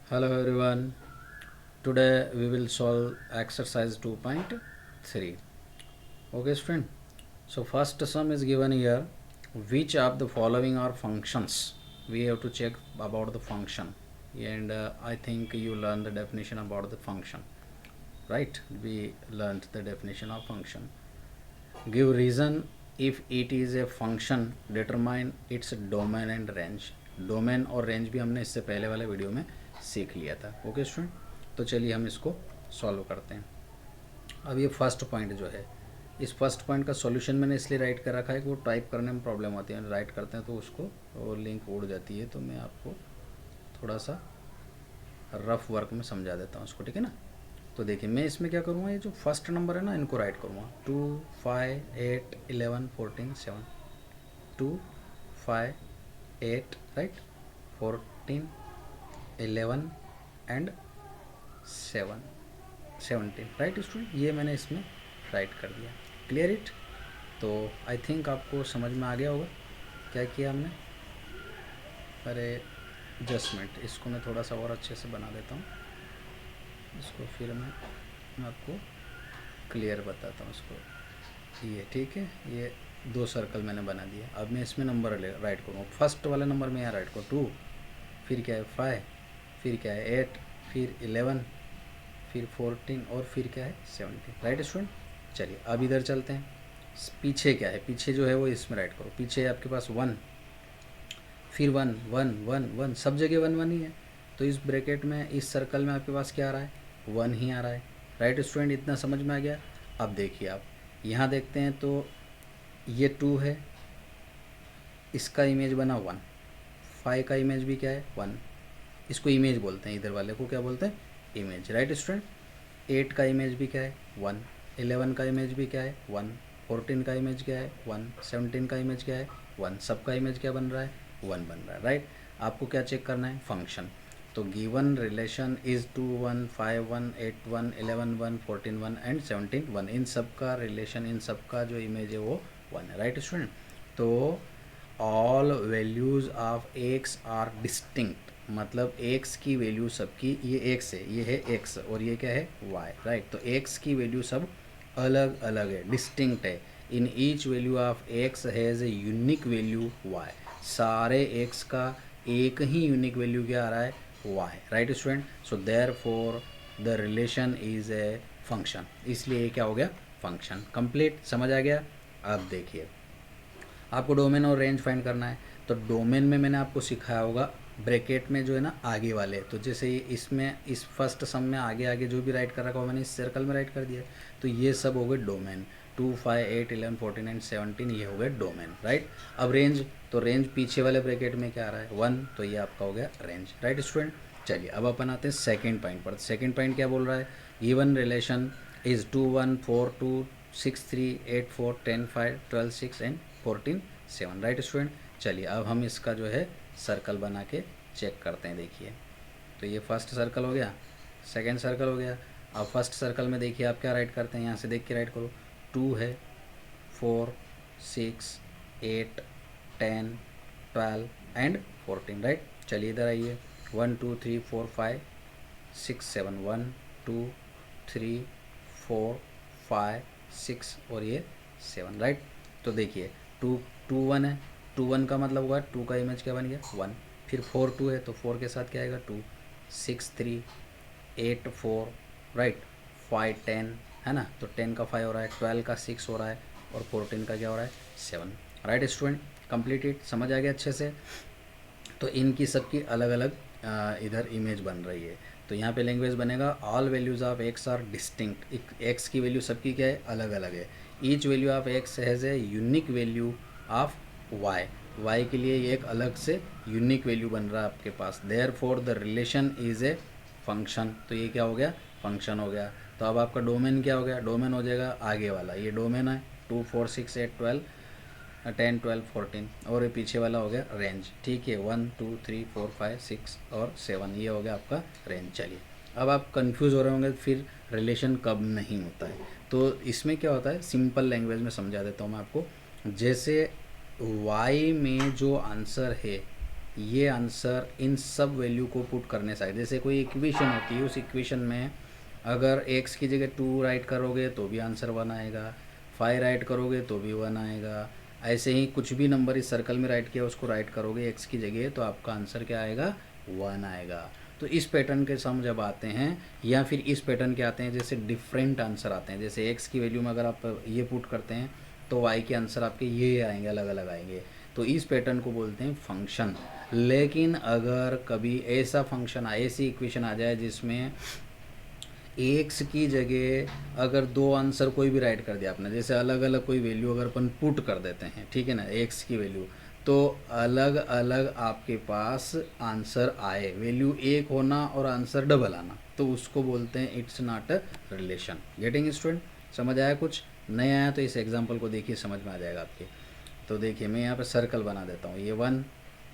Hello everyone. Today we will solve exercise 2.3. Okay student. So first sum is given here. Which of the following are functions? We have to check about the function. And I think you learned the definition about the function. Right? We learned the definition of function. Give reason if it is a function, determine its domain and range. Domain और range भी हमने इससे पहले वाले video में सीख लिया था. ओके स्टूडेंट, तो चलिए हम इसको सॉल्व करते हैं. अब ये फर्स्ट पॉइंट जो है, इस फर्स्ट पॉइंट का सॉल्यूशन मैंने इसलिए राइट कर रखा है कि वो टाइप करने में प्रॉब्लम होती है. राइट करते हैं तो उसको वो लिंक उड़ जाती है, तो मैं आपको थोड़ा सा रफ वर्क में समझा देता हूँ उसको. ठीक है ना. तो देखिए मैं इसमें क्या करूँगा, ये जो फर्स्ट नंबर है ना, इनको राइट करूँगा. 2 5 8 11 14 7. 2 5 8 राइट, 14 11 एंड 7 17 राइट स्टूडेंट. ये मैंने इसमें राइट कर दिया. Clear it. तो आई थिंक आपको समझ में आ गया होगा क्या किया हमने. अरे जस्ट मिनट, इसको मैं थोड़ा सा और अच्छे से बना देता हूँ. इसको फिर मैं आपको क्लियर बताता हूँ इसको. ये ठीक है, ये 2 सर्कल मैंने बना दिया. अब मैं इसमें नंबर राइट करूँगा. फर्स्ट वाले नंबर में यहाँ राइट करूँ 2, फिर क्या है 5, फिर क्या है 8, फिर 11, फिर 14 और फिर क्या है 17. Right student. चलिए अब इधर चलते हैं. पीछे क्या है, पीछे जो है वो इसमें राइट करो. पीछे आपके पास 1, फिर 1 1 1 1, सब जगह 1 1 ही है. तो इस ब्रैकेट में, इस सर्कल में आपके पास क्या आ रहा है, 1 ही आ रहा है. राइट स्टूडेंट, इतना समझ में आ गया. अब देखिए आप यहाँ देखते हैं तो ये 2 है, इसका इमेज बना 1. 5 का इमेज भी क्या है 1. इसको इमेज बोलते हैं, इधर वाले को क्या बोलते हैं, इमेज. Right student. 8 का इमेज भी क्या है 1. 11 का इमेज भी क्या है 1. 14 का इमेज क्या है 1. 17 का इमेज क्या है 1. सबका इमेज क्या बन रहा है 1 बन रहा है. राइट. आपको क्या चेक करना है, फंक्शन. तो गिवन रिलेशन इज़ 2 1 5 1 8 1 11 1 14 1 एंड 17 1. इन सब का रिलेशन, इन सब का जो इमेज है वो 1 है. Right student. तो all values of x are distinct, मतलब एक्स की वैल्यू सबकी, ये एक्स है, ये है एक्स और ये क्या है वाई. राइट. तो एक्स की वैल्यू सब अलग अलग है, डिस्टिंक्ट है. In each value of X has a unique value Y. सारे एक्स का एक ही यूनिक वैल्यू क्या आ रहा है, Y. Right student. So therefore the relation is a function. इसलिए ये क्या हो गया, फंक्शन. कंप्लीट. समझ आ गया. अब देखिए आपको डोमेन और रेंज फाइंड करना है. तो डोमेन में मैंने आपको सिखाया होगा ब्रैकेट में जो है ना आगे वाले. तो जैसे इसमें, इस फर्स्ट सम में आगे आगे जो भी राइट कर रखा हो मैंने इस सर्कल में राइट कर दिया. तो ये सब हो गए डोमेन. 2 5 8 11 14 एंड 17 ये हो गए डोमेन. राइट. अब रेंज, तो रेंज पीछे वाले ब्रैकेट में क्या आ रहा है 1, तो ये आपका हो गया रेंज. Right student. चलिए अब अपन आते हैं सेकेंड पॉइंट पर. सेकेंड पॉइंट क्या बोल रहा है, given relation is 2 1 4 2 6 3 8 4 10 5 12 6 and 14 7. Right student. चलिए अब हम इसका जो है सर्कल बना के चेक करते हैं. देखिए तो ये फर्स्ट सर्कल हो गया, सेकेंड सर्कल हो गया. अब फर्स्ट सर्कल में देखिए आप क्या राइट करते हैं, यहाँ से देख के राइट करो. 2 है, 4 6 8 10 12 एंड 14. राइट. चलिए इधर आइए. 1 2 3 4 5 6 7 1 2 3 4 5 6 और ये 7. राइट. तो देखिए 2 2 1 है. 2 1 का मतलब हुआ 2 का इमेज क्या बन गया 1. फिर 4 2 है तो 4 के साथ क्या आएगा 2. 6 3 8 4 राइट. 5 10 है ना, तो 10 का 5 हो रहा है, 12 का 6 हो रहा है और 14 का क्या हो रहा है 7. Right student. कंप्लीटेड. समझ आ गया अच्छे से. तो इनकी सबकी अलग अलग इधर इमेज बन रही है. तो यहाँ पे लैंग्वेज बनेगा all values of x are distinct. X की वैल्यू सबकी क्या है, अलग अलग है. Each value of X has a unique value of Y. Y के लिए ये एक अलग से यूनिक वैल्यू बन रहा है आपके पास. Therefore the relation is a function. तो ये क्या हो गया, फंक्शन हो गया. तो अब आपका डोमेन क्या हो गया, डोमेन हो जाएगा आगे वाला. ये डोमेन है 2 4 6 8 12 10 12 14 और ये पीछे वाला हो गया रेंज. ठीक है. 1 2 3 4 5 6 और 7 ये हो गया आपका रेंज. चलिए अब आप कंफ्यूज हो रहे होंगे फिर रिलेशन कब नहीं होता है. तो इसमें क्या होता है, सिंपल लैंग्वेज में समझा देता हूँ मैं आपको. जैसे y में जो आंसर है ये आंसर इन सब वैल्यू को पुट करने से, जैसे कोई इक्वेशन होती है, उस इक्वेशन में अगर x की जगह 2 राइट करोगे तो भी आंसर 1 आएगा, 5 राइट करोगे तो भी 1 आएगा। ऐसे ही कुछ भी नंबर इस सर्कल में राइट किया उसको राइट करोगे x की जगह तो आपका आंसर क्या आएगा, 1 आएगा। तो इस पैटर्न के सम जब आते हैं या फिर इस पैटर्न के आते हैं जैसे डिफरेंट आंसर आते हैं, जैसे x की वैल्यू में अगर आप ये पुट करते हैं तो y के आंसर आपके ये आएंगे, अलग अलग आएंगे, तो इस पैटर्न को बोलते हैं फंक्शन। लेकिन अगर कभी ऐसा फंक्शन ऐसी इक्वेशन आ जाए जिसमें एक्स की जगह अगर दो आंसर कोई भी राइट कर दिया आपने, जैसे अलग अलग कोई वैल्यू अगर अपन पुट कर देते हैं, ठीक है ना, एक्स की वैल्यू, तो अलग अलग आपके पास आंसर आए, वैल्यू एक होना और आंसर डबल आना, तो उसको बोलते हैं it's not a relation. Getting student? समझ आया? कुछ नहीं आया तो इस एग्जाम्पल को देखिए, समझ में आ जाएगा आपके। तो देखिए मैं यहाँ पर सर्कल बना देता हूँ, ये 1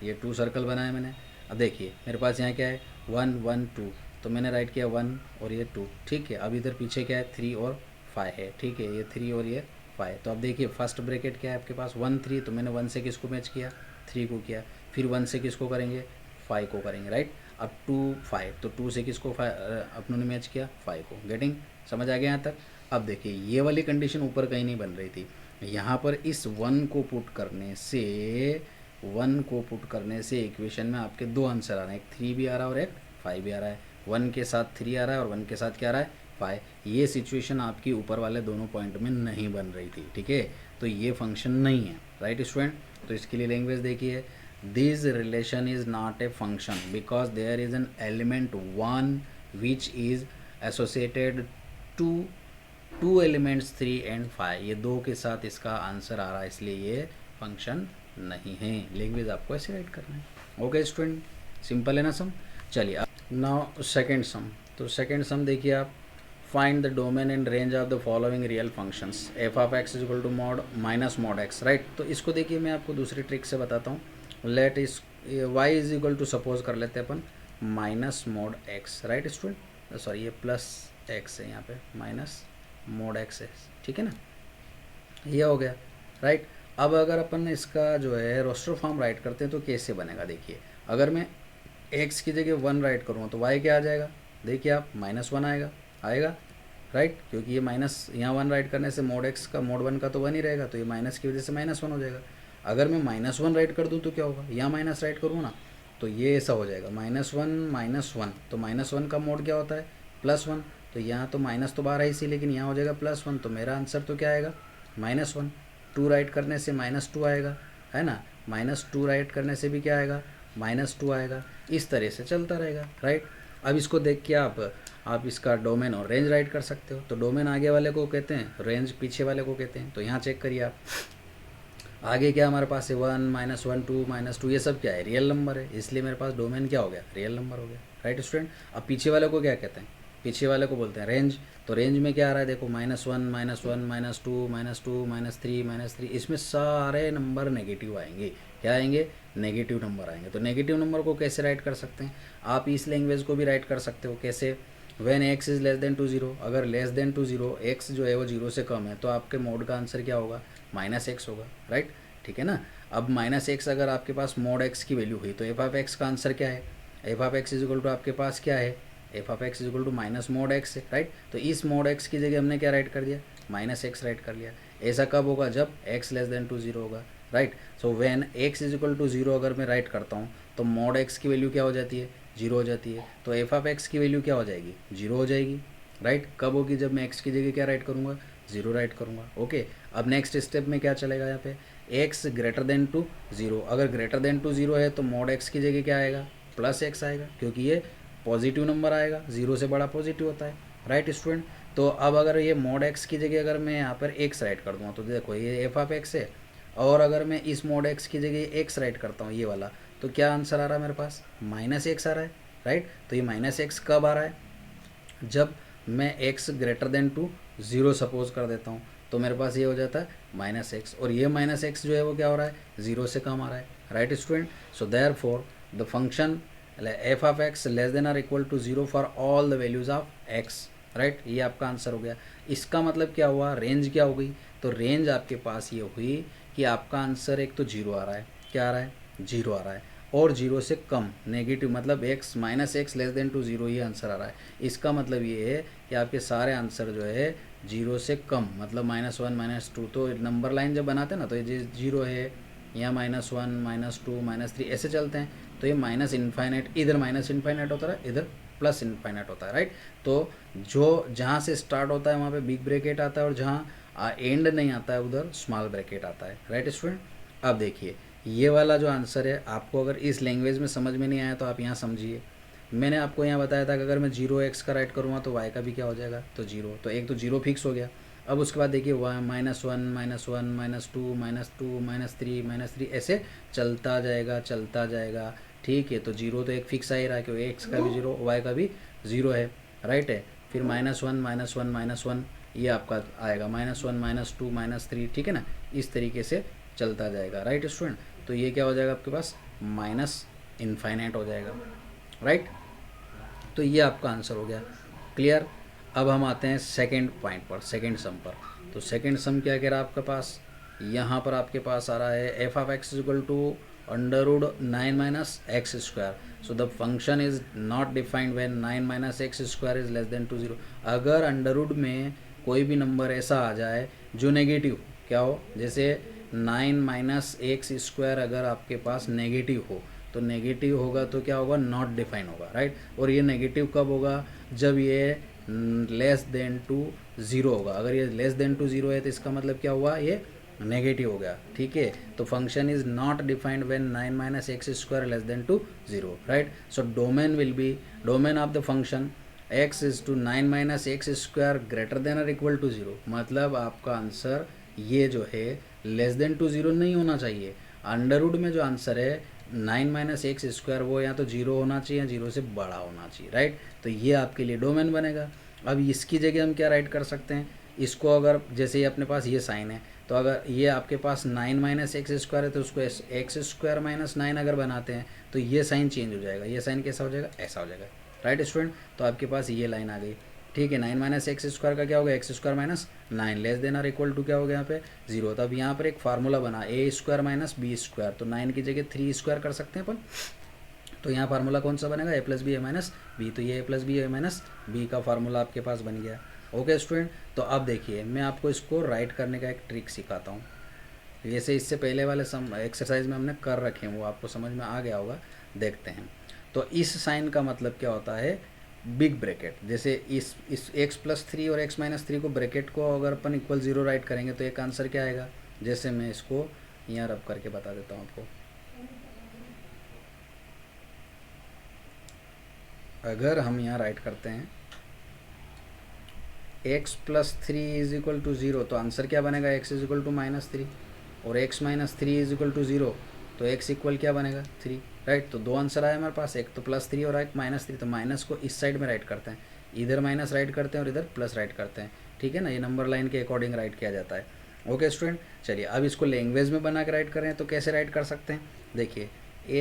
ये 2 सर्कल बनाया मैंने। अब देखिए मेरे पास यहाँ क्या है, 1 1 2, तो मैंने राइट किया 1 और ये 2, ठीक है। अब इधर पीछे क्या है, 3 और 5 है, ठीक है, ये 3 और ये 5। तो अब देखिए फर्स्ट ब्रैकेट क्या है आपके पास, 1 3, तो मैंने 1 से किसको मैच किया, 3 को किया, फिर 1 से किसको करेंगे, 5 को करेंगे, राइट। अब 2 5, तो 2 से किसको अपनों ने मैच किया, 5 को। गेटिंग? समझ आ गया यहाँ तक? अब देखिए ये वाली कंडीशन ऊपर कहीं नहीं बन रही थी, यहाँ पर इस 1 को पुट करने से, 1 को पुट करने से इक्वेशन में आपके दो आंसर आ रहे हैं, एक 3 भी आ रहा है और एक 5 भी आ रहा है। 1 के साथ 3 आ रहा है और 1 के साथ क्या आ रहा है, 5। ये सिचुएशन आपकी ऊपर वाले दोनों पॉइंट में नहीं बन रही थी, ठीक है, तो ये फंक्शन नहीं है, राइट स्टूडेंट। तो इसके लिए लैंग्वेज देखिए, this relation is not a function because there is an element 1 which is associated to 2 elements 3 and 5, ये 2 के साथ इसका आंसर आ रहा है, इसलिए ये फंक्शन नहीं है। लैंग्वेज आपको ऐसे राइट करना है। ओके स्टूडेंट, सिंपल है ना सम? चलिए अब नाउ सेकेंड सम। तो सेकेंड सम देखिए आप, find the domain and range of the following real functions F of X is equal to mod minus mod x, right. तो इसको देखिए मैं आपको दूसरी ट्रिक से बताता हूँ। Let us y is equal to suppose कर लेते हैं अपन minus mod x, right student, sorry ये प्लस एक्स है यहाँ पे, माइनस मोड एक्स है, ठीक है ना, ये हो गया, राइट। अब अगर अपन इसका जो है रोस्टर फॉर्म राइट करते हैं तो कैसे बनेगा, देखिए अगर मैं x की जगह 1 राइट करूँगा तो y क्या आ जाएगा, देखिए आप -1 आएगा, राइट, क्योंकि ये माइनस यहाँ 1 राइट करने से मोड x का मोड 1 का तो 1 ही रहेगा, तो ये माइनस की वजह से -1 हो जाएगा। अगर मैं -1 राइट कर दूँ तो क्या होगा, यहाँ माइनस राइट करूँ ना, तो ये ऐसा हो जाएगा -1 तो -1 का मोड क्या होता है, +1, तो यहाँ तो माइनस तो बाहर है इसी, लेकिन यहाँ हो जाएगा +1, तो मेरा आंसर तो क्या आएगा, -1। 2 राइट करने से -2 आएगा, है ना, -2 राइट करने से भी क्या आएगा, -2 आएगा। इस तरह से चलता रहेगा, राइट। अब इसको देख के आप इसका डोमेन और रेंज राइट कर सकते हो। तो डोमेन आगे वाले को कहते हैं, रेंज पीछे वाले को कहते हैं। तो यहाँ चेक करिए आप, आगे क्या हमारे पास है, 1 -1 2 -2, ये सब क्या है, रियल नंबर है, इसलिए मेरे पास डोमेन क्या हो गया, रियल नंबर हो गया, राइट स्टूडेंट। अब पीछे वाले को क्या कहते हैं, पीछे वाले को बोलते हैं रेंज। तो रेंज में क्या आ रहा है, देखो -1 -1 -2 -2 -3 इसमें सारे नंबर नेगेटिव आएंगे, क्या आएंगे, नेगेटिव नंबर आएंगे। तो नेगेटिव नंबर को कैसे राइट कर सकते हैं, आप इस लैंग्वेज को भी राइट कर सकते हो, कैसे, when x is less than to 0, अगर लेस देन टू 0 x जो है वो 0 से कम है तो आपके मोड का आंसर क्या होगा, -x होगा, राइट, ठीक है ना। अब -x अगर आपके पास मोड x की वैल्यू हुई तो एफ ऑफ एक्स का आंसर क्या है, F of X is equal to आपके पास क्या है, F of X is equal to minus mod X है, राइट। तो इस मोड एक्स की जगह हमने क्या राइट कर दिया, -x राइट कर लिया। ऐसा कब होगा, जब x लेस देन टू 0 होगा, right. So when x is equal to 0 अगर मैं राइट करता हूँ तो मोड x की वैल्यू क्या हो जाती है, 0 हो जाती है। तो एफ ऑफ एक्स की वैल्यू क्या हो जाएगी, 0 हो जाएगी, राइट। कब होगी, जब मैं x की जगह क्या राइट करूँगा, 0 राइट करूँगा, ओके। अब नेक्स्ट स्टेप में क्या चलेगा, यहाँ पे x ग्रेटर देन टू 0, अगर ग्रेटर देन टू 0 है तो मोड x की जगह क्या आएगा, +x आएगा, क्योंकि ये पॉजिटिव नंबर आएगा, 0 से बड़ा पॉजिटिव होता है, राइट स्टूडेंट। तो अब अगर ये मोड x की जगह अगर मैं यहाँ पर x राइट कर दूँगा तो देखो ये एफ ऑफ एक्स है, और अगर मैं इस मोड x की जगह x राइट करता हूँ ये वाला, तो क्या आंसर आ रहा है मेरे पास, -x आ रहा है, राइट। तो ये -x कब आ रहा है, जब मैं x greater than to 0 suppose कर देता हूँ, तो मेरे पास ये हो जाता है -x, और ये -x जो है वो क्या हो रहा है, 0 से कम आ रहा है, right student. So therefore the function F of X less than or equal to 0 for all the values of x, right. ये आपका आंसर हो गया। इसका मतलब क्या हुआ, रेंज क्या हो गई, तो रेंज आपके पास ये हुई कि आपका आंसर एक तो 0 आ रहा है, क्या आ रहा है, 0 आ रहा है। और 0 से कम, नेगेटिव मतलब x minus X less than to 0, ये आंसर आ रहा है। इसका मतलब ये है कि आपके सारे आंसर जो है 0 से कम, मतलब -1 -2, तो नंबर लाइन जब बनाते हैं ना तो ये 0 है, यहाँ -1 -2 -3 ऐसे चलते हैं, तो ये माइनस इन्फाइनाइट, इधर माइनस इन्फाइनाइट होता है, इधर प्लस इन्फाइनाइट होता है, राइट। तो जो जहाँ से स्टार्ट होता है वहाँ पे बिग ब्रैकेट आता है, और जहाँ एंड नहीं आता है उधर स्मॉल ब्रैकेट आता है, राइट स्टूडेंट। अब देखिए ये वाला जो आंसर है, आपको अगर इस लैंग्वेज में समझ में नहीं आया तो आप यहाँ समझिए। मैंने आपको यहाँ बताया था कि अगर मैं 0x का राइट करूँगा तो y का भी क्या हो जाएगा, तो 0, तो एक तो 0 फिक्स हो गया। अब उसके बाद देखिए -1 -1 -2 -2 -3 ऐसे चलता जाएगा, ठीक है। तो 0 तो एक फिक्स आ ही रहा है, क्योंकि x का भी 0 y का भी 0 है, राइट है। फिर -1 ये आपका आएगा, -1 -2 -3, ठीक है ना, इस तरीके से चलता जाएगा, राइट स्टूडेंट। तो ये क्या हो जाएगा आपके पास, माइनस इनफाइनाइट हो जाएगा, राइट। तो ये आपका आंसर हो गया, क्लियर। अब हम आते हैं सेकंड पॉइंट पर, सेकंड सम पर। तो सेकंड सम क्या कह रहा है आपके पास, यहाँ पर आपके पास आ रहा है f(x) = (9 - x²). So the function is not defined when 9 - x² is less than to 0। अगर अंडर में कोई भी नंबर ऐसा आ जाए जो नेगेटिव क्या हो, जैसे 9 - x² अगर आपके पास नेगेटिव हो, तो नेगेटिव होगा तो क्या होगा, नॉट डिफाइन होगा, राइट। और ये नेगेटिव कब होगा, जब ये लेस देन टू 0 होगा। अगर ये लेस देन टू 0 है तो इसका मतलब क्या हुआ, ये नेगेटिव हो गया, ठीक है। तो function is not defined when 9 - x² less than to 0, right. So domain will be, domain of the function x is to 9 - x² greater than और इक्वल टू 0। मतलब आपका आंसर ये जो है लेस देन टू 0 नहीं होना चाहिए। अंडरवुड में जो आंसर है 9 - x² वो या तो 0 होना चाहिए या 0 से बड़ा होना चाहिए, राइट। तो ये आपके लिए डोमेन बनेगा। अब इसकी जगह हम क्या राइट कर सकते हैं, इसको अगर जैसे ही अपने पास ये साइन है, तो अगर ये आपके पास 9 - x² है तो उसको x² - 9 अगर बनाते हैं तो ये साइन चेंज हो जाएगा। ये साइन कैसा हो जाएगा, ऐसा हो जाएगा, राइट स्टूडेंट। तो आपके पास ये लाइन आ गई, ठीक है। 9 - x² का क्या होगा, x² - 9 लेस देन और इक्वल टू क्या हो गया यहाँ पे 0। तब यहाँ पर एक फार्मूला बना a² - b², तो 9 की जगह 3² कर सकते हैं अपन। तो यहाँ फार्मूला कौन सा बनेगा, a + b a - b। तो ये a + b a - b का फार्मूला आपके पास बन गया, ओके स्टूडेंट। तो अब देखिए मैं आपको इसको राइट करने का एक ट्रिक सिखाता हूँ। जैसे इससे पहले वाले सम एक्सरसाइज में हमने कर रखे हैं, वो आपको समझ में आ गया होगा, देखते हैं। तो इस साइन का मतलब क्या होता है, बिग ब्रैकेट। जैसे इस x+3 और x-3 को ब्रैकेट को अगर अपन = 0 राइट करेंगे तो एक आंसर क्या आएगा। जैसे मैं इसको यहाँ रब करके बता देता हूँ आपको। अगर हम यहाँ राइट करते हैं x+3 = 0, तो आंसर क्या बनेगा, x = -3, और x - 3 = 0, तो x इक्वल क्या बनेगा, 3, राइट। तो दो आंसर आए हमारे पास, एक तो +3 और एक -3। तो माइनस को इस साइड में राइट करते हैं, इधर माइनस राइट करते हैं और इधर प्लस राइट करते हैं, ठीक है ना। ये नंबर लाइन के अकॉर्डिंग राइट किया जाता है, ओके स्टूडेंट। चलिए अब इसको लैंग्वेज में बना के राइट करें तो कैसे राइट कर सकते हैं, देखिए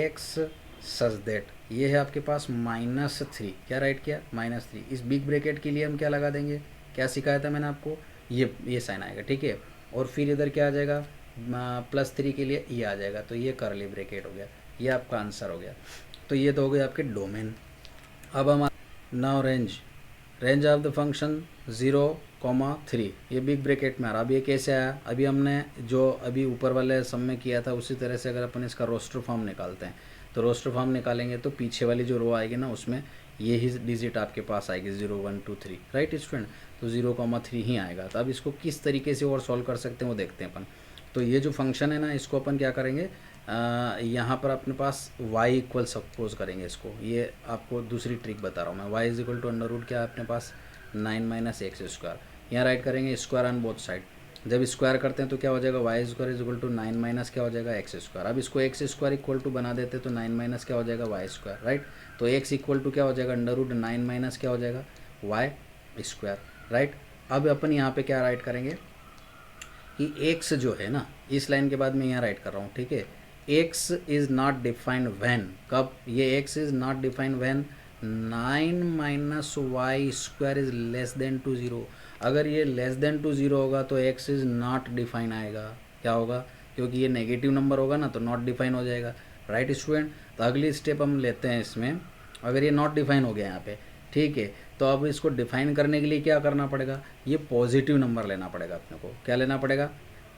x सच दैट ये है आपके पास -3, क्या राइट किया, -3। इस बिग ब्रैकेट के लिए हम क्या लगा देंगे, क्या सिखाया था मैंने आपको, ये साइन आएगा, ठीक है। और फिर इधर क्या आ जाएगा, +3 के लिए ये आ जाएगा, तो ये करली ब्रैकेट हो गया, ये आपका आंसर हो गया। तो ये तो हो गए आपके डोमेन। अब हम now range of the function 0,3, ये बिग ब्रैकेट में आ रहा। अब ये कैसे आया, अभी हमने जो अभी ऊपर वाले सम में किया था उसी तरह से अगर अपन इसका रोस्टर फॉर्म निकालते हैं, तो रोस्टर फॉर्म निकालेंगे तो पीछे वाली जो रो आएगी ना उसमें ये ही डिजिट आपके पास आएगी 0 1 2 3, राइट स्टूडेंट। तो 0,3 ही आएगा। तो अब इसको किस तरीके से और सॉल्व कर सकते हैं वो देखते हैं अपन। तो ये जो फंक्शन है ना, इसको अपन क्या करेंगे, यहाँ पर अपने पास y इक्वल सपोज करेंगे इसको। ये आपको दूसरी ट्रिक बता रहा हूँ मैं। y = अंडरवुड क्या है अपने पास, 9 - x²। यहाँ राइट करेंगे स्क्वायर ऑन बोथ साइड। जब स्क्वायर करते हैं तो क्या हो जाएगा, y² = 9 माइनस क्या हो जाएगा, x²। अब इसको x² इक्वल टू बना देते तो 9 माइनस क्या हो जाएगा, y², राइट। तो x इक्वल टू क्या हो जाएगा, √9 माइनस क्या हो जाएगा, y², राइट। अब अपन यहाँ पे क्या राइट करेंगे कि x जो है ना, इस लाइन के बाद मैं यहाँ राइट कर रहा हूँ, ठीक है। x is not defined when, कब, ये x is not defined when 9 - y² is less than to 0। अगर ये लेस देन टू 0 होगा तो x इज़ नॉट डिफाइन आएगा, क्या होगा, क्योंकि ये नेगेटिव नंबर होगा ना तो नॉट डिफाइन हो जाएगा, राइट स्टूडेंट। तो अगली स्टेप हम लेते हैं इसमें, अगर ये नॉट डिफाइन हो गया यहाँ पे, ठीक है, तो अब इसको डिफाइन करने के लिए क्या करना पड़ेगा, ये पॉजिटिव नंबर लेना पड़ेगा अपने को। क्या लेना पड़ेगा,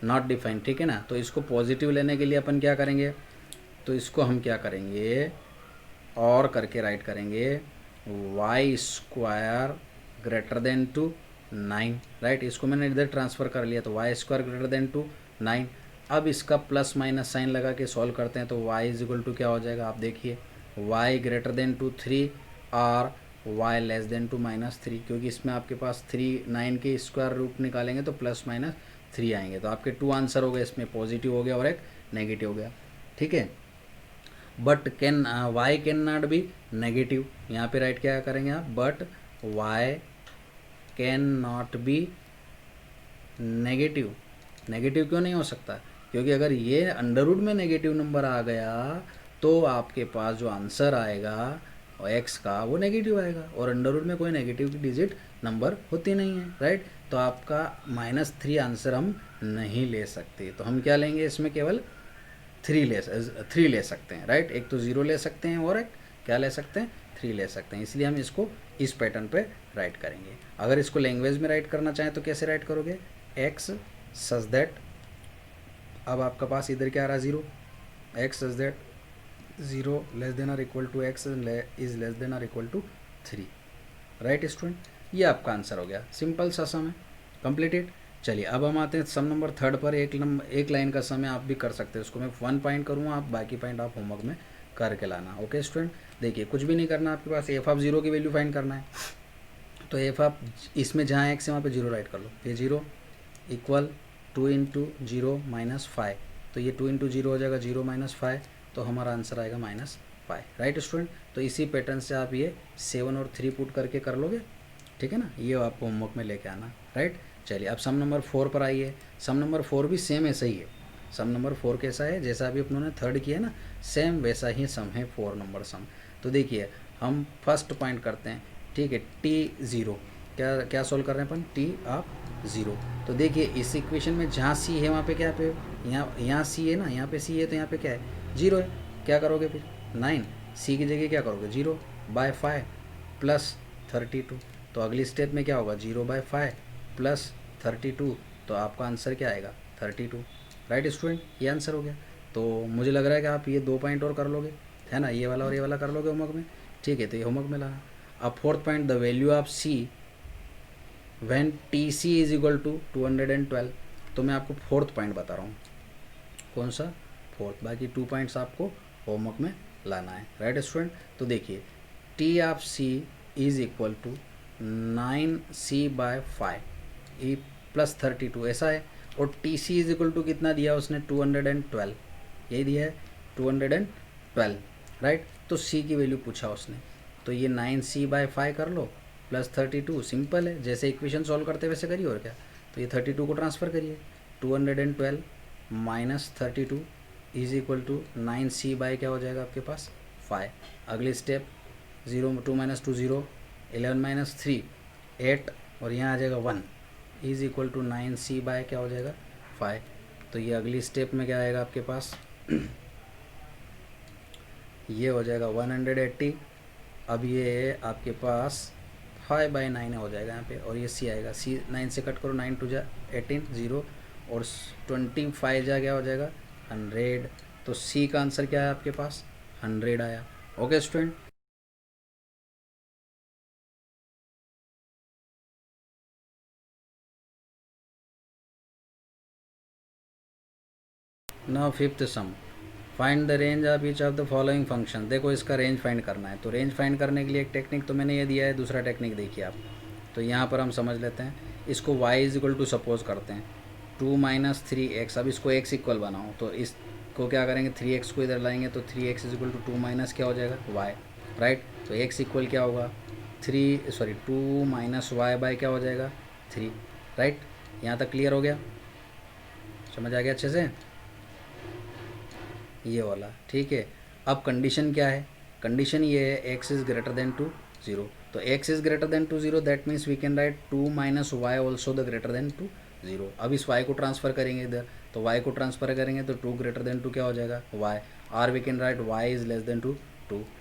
नॉट डिफाइन, ठीक है ना। तो इसको पॉजिटिव लेने के लिए अपन क्या करेंगे, तो इसको हम क्या करेंगे, और करके राइट करेंगे Y square greater than to 9, right. इसको मैंने इधर ट्रांसफ़र कर लिया, तो Y square greater than to 9। अब इसका प्लस माइनस साइन लगा के सॉल्व करते हैं, तो y इज इक्वल टू क्या हो जाएगा, आप देखिए y ग्रेटर देन टू 3 और y लेस देन टू -3, क्योंकि इसमें आपके पास 3 9 के स्क्वायर रूट निकालेंगे तो प्लस माइनस 3 आएंगे। तो आपके 2 आंसर हो गए, इसमें पॉजिटिव हो गया और एक नेगेटिव हो गया, ठीक है। But can Y can not be negative, यहाँ पे राइट क्या करेंगे आप, but why can not be negative. Negative क्यों नहीं हो सकता, क्योंकि अगर ये अंडर रूट में नेगेटिव नंबर आ गया तो आपके पास जो आंसर आएगा एक्स का वो नेगेटिव आएगा, और अंडर रूट में कोई नेगेटिव की डिजिट नंबर होती नहीं है, राइट। तो आपका -3 आंसर हम नहीं ले सकते, तो हम क्या लेंगे इसमें, केवल 3 ले सकते हैं, राइट। एक तो 0 ले सकते हैं और एक क्या ले सकते हैं, 3 ले सकते हैं, इसलिए हम इसको इस पैटर्न पे राइट करेंगे। अगर इसको लैंग्वेज में राइट करना चाहें तो कैसे राइट करोगे, एक्स सच दैट, अब आपका पास इधर क्या आ रहा है 0, x such that 0 less than और equal to x is less than और इक्वल टू 3, राइट स्टूडेंट। ये आपका आंसर हो गया, सिंपल सा सम है, कंप्लीटेड। चलिए अब हम आते हैं सम नंबर 3 पर। एक लाइन का सम है, आप भी कर सकते हैं, उसको मैं 1 पॉइंट करूँगा, आप बाकी पॉइंट आप होमवर्क में करके लाना, ओके स्टूडेंट। देखिए कुछ भी नहीं करना, आपके पास एफ ऑफ 0 की वैल्यू फाइंड करना है, तो एफ ऑफ इसमें जहाँ एक्स है वहाँ पे 0 राइट कर लो, ये 0 इक्वल 2 इंटू 0 -5, तो ये 2 इंटू 0 हो जाएगा 0 -5, तो हमारा आंसर आएगा -5, राइट स्टूडेंट। तो इसी पैटर्न से आप ये 7 और 3 पुट करके कर लोगे, ठीक है ना, ये आपको होमवर्क में लेके आना, राइट। चलिए अब सम नंबर 4 पर आइए। सम नंबर 4 भी सेम ऐसा ही है। सम नंबर 4 कैसा है, जैसा अभी अपनों ने 3rd किया है ना, सेम वैसा ही सम है 4 नंबर सम। तो देखिए हम फर्स्ट पॉइंट करते हैं, ठीक है, t0 क्या सॉल्व कर रहे हैं अपन, t ऑफ 0। तो देखिए इस इक्वेशन में जहाँ c है वहाँ पे क्या पे, यहाँ c है ना, यहाँ पे c है, तो यहाँ पे क्या है 0 है। क्या करोगे फिर 9, c की जगह क्या करोगे 0/5 प्लस 32, तो अगली स्टेप में क्या होगा 0/5 प्लस 32, तो आपका आंसर क्या आएगा 32, राइट स्टूडेंट। ये आंसर हो गया। तो मुझे लग रहा है कि आप ये 2 पॉइंट और कर लोगे, है ना, ये वाला और ये वाला कर लोगे होमवर्क में, ठीक है। तो ये होमवर्क में लाना। अब 4th point, the value of c when TC is equal to 212। तो मैं आपको 4th पॉइंट बता रहा हूँ, कौन सा 4th, बाकी 2 पॉइंट्स आपको होमवर्क में लाना है, राइट स्टूडेंट। तो देखिए t of c is equal to 9c/5 ई प्लस 32 ऐसा है, और TC इज इक्वल टू कितना दिया उसने 212, यही दिया है 212, राइट। तो C की वैल्यू पूछा उसने, तो ये 9c/5 कर लो प्लस 32, सिंपल है, जैसे इक्वेशन सॉल्व करते वैसे करिए और क्या। तो ये 32 को ट्रांसफ़र करिए, 212 minus 32 is equal to 9c/ क्या हो जाएगा आपके पास 5। अगली स्टेप 0 2 - 2 0, 11 - 3 8, और यहाँ आ जाएगा 1 इज इक्वल टू 9c/ क्या हो जाएगा 5। तो ये अगली स्टेप में क्या आएगा आपके पास ये हो जाएगा 180। अब ये आपके पास 5/9 हो जाएगा यहाँ पे, और ये c आएगा, c 9 से कट करो, 9 2 जा 18 0, और 25 जा क्या हो जाएगा 100। तो c का आंसर क्या है आपके पास 100 आया, okay student. Now 5th sum, find the range of each of the following function. देखो इसका रेंज फाइंड करना है, तो रेंज फाइंड करने के लिए एक टेक्निक तो मैंने ये दिया है, दूसरा टेक्निक देखिए आप। तो यहाँ पर हम समझ लेते हैं, इसको y is equal to suppose करते हैं 2 - 3x। अब इसको x इक्वल बनाओ, तो इसको क्या करेंगे 3x को इधर लाएंगे, तो 3x is equal to 2 minus क्या हो जाएगा y, राइट। तो x इक्वल क्या होगा 2 - y/ क्या हो जाएगा 3, राइट। यहाँ तक क्लियर हो गया, समझ आ गया अच्छे से ये वाला, ठीक है। अब कंडीशन क्या है, कंडीशन ये है x is greater than to 0। तो x is greater than to 0, that means we can write 2 - y also the greater than to 0। अब इस y को ट्रांसफ़र करेंगे इधर, तो y को ट्रांसफ़र करेंगे तो 2 ग्रेटर देन टू क्या हो जाएगा y, और we can write y is less than 2।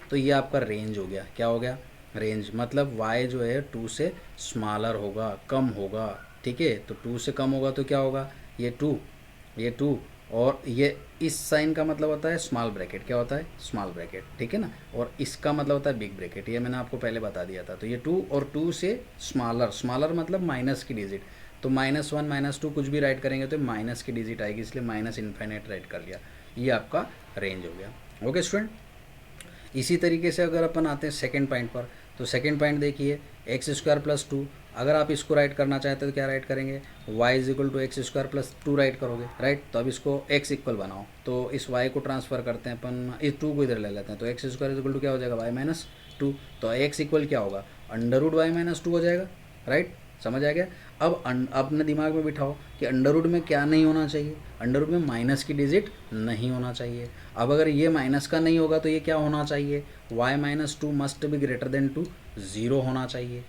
तो ये आपका रेंज हो गया। क्या हो गया? रेंज। मतलब y जो है 2 से स्मॉलर होगा, कम होगा, ठीक है। तो 2 से कम होगा तो क्या होगा? ये 2, ये 2, और ये इस साइन का मतलब होता है स्मॉल ब्रैकेट। क्या होता है? स्मॉल ब्रैकेट, ठीक है ना। और इसका मतलब होता है बिग ब्रैकेट, ये मैंने आपको पहले बता दिया था। तो ये 2 और 2 से स्मॉलर, स्मॉलर मतलब माइनस की डिजिट। तो -1 -2 कुछ भी राइट करेंगे तो माइनस की डिजिट आएगी, इसलिए माइनस इन्फाइनाइट राइट कर लिया। ये आपका रेंज हो गया। ओके स्टूडेंट, इसी तरीके से अगर अपन आते हैं सेकेंड पॉइंट पर, तो सेकेंड पॉइंट देखिए, x² + 2। अगर आप इसको राइट करना चाहते हो तो क्या राइट करेंगे? y = x² + 2 राइट करोगे, राइट। तो अब इसको x इक्वल बनाओ, तो इस y को ट्रांसफ़र करते हैं अपन, इस 2 को इधर ले लेते हैं। तो x² = क्या हो जाएगा? y - 2। तो x इक्वल क्या होगा? √y - 2 हो जाएगा, राइट। समझ आ गया? अब अपने दिमाग में बिठाओ कि अंडर में क्या नहीं होना चाहिए? अंडर में माइनस की डिजिट नहीं होना चाहिए। अब अगर ये माइनस का नहीं होगा तो ये क्या होना चाहिए? y - 2 must be greater than to 0 होना चाहिए।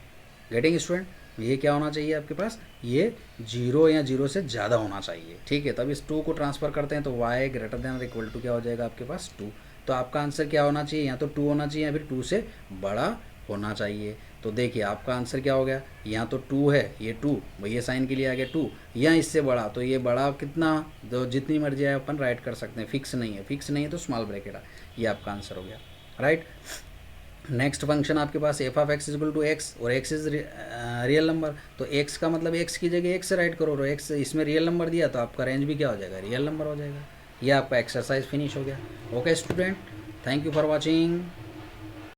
Getting student? ये क्या होना चाहिए आपके पास? ये 0 या 0 से ज़्यादा होना चाहिए, ठीक है। तब इस 2 को ट्रांसफ़र करते हैं तो y ग्रेटर देन और इक्वल टू क्या हो जाएगा आपके पास? 2। तो आपका आंसर क्या होना चाहिए? या तो 2 होना चाहिए या फिर 2 से बड़ा होना चाहिए। तो देखिए आपका आंसर क्या हो गया? यहाँ तो 2 है, ये 2, ये साइन के लिए आ गया 2, या इससे बड़ा। तो ये बड़ा कितना? तो जितनी मर्जी है अपन राइट कर सकते हैं, फिक्स नहीं है। फिक्स नहीं है तो स्मॉल ब्रैकेट है। ये आपका आंसर हो गया, राइट। नेक्स्ट फंक्शन आपके पास f(x) = x, और x इज़ रियल नंबर। तो x का मतलब x की जगह x राइट करो, और x इसमें रियल नंबर दिया तो आपका रेंज भी क्या हो जाएगा? रियल नंबर हो जाएगा। ये आपका एक्सरसाइज फिनिश हो गया। Okay student, thank you for watching.